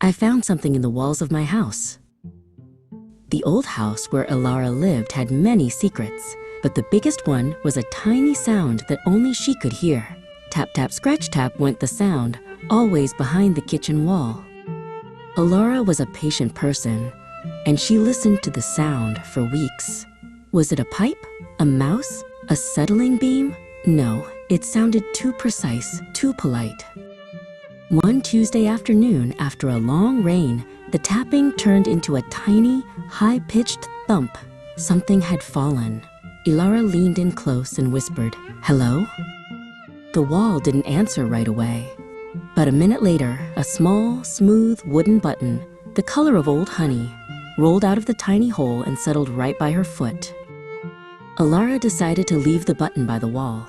I found something in the walls of my house. The old house where Elara lived had many secrets, but the biggest one was a tiny sound that only she could hear. Tap, tap, scratch, tap went the sound, always behind the kitchen wall. Elara was a patient person, and she listened to the sound for weeks. Was it a pipe? A mouse? A settling beam? No, it sounded too precise, too polite. One Tuesday afternoon, after a long rain, the tapping turned into a tiny, high-pitched thump. Something had fallen. Elara leaned in close and whispered, "Hello?" The wall didn't answer right away. But a minute later, a small, smooth wooden button, the color of old honey, rolled out of the tiny hole and settled right by her foot. Elara decided to leave the button by the wall.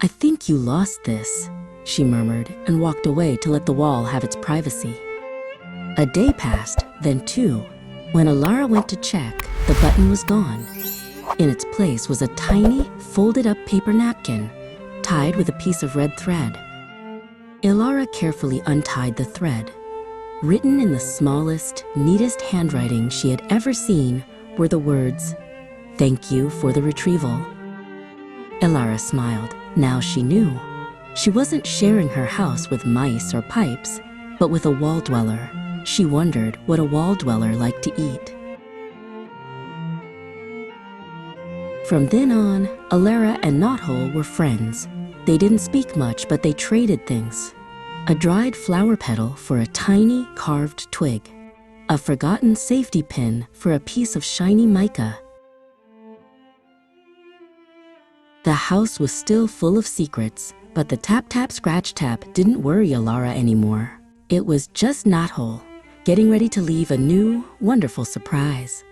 "I think you lost this," she murmured, and walked away to let the wall have its privacy. A day passed, then two. When Elara went to check, the button was gone. In its place was a tiny, folded-up paper napkin, tied with a piece of red thread. Elara carefully untied the thread. Written in the smallest, neatest handwriting she had ever seen were the words, "Thank you for the retrieval." Elara smiled. Now she knew. She wasn't sharing her house with mice or pipes, but with a wall dweller. She wondered what a wall dweller liked to eat. From then on, Elara and Knothole were friends. They didn't speak much, but they traded things. A dried flower petal for a tiny carved twig. A forgotten safety pin for a piece of shiny mica. The house was still full of secrets, but the tap-tap scratch-tap didn't worry Elara anymore. It was just Knothole, getting ready to leave a new, wonderful surprise.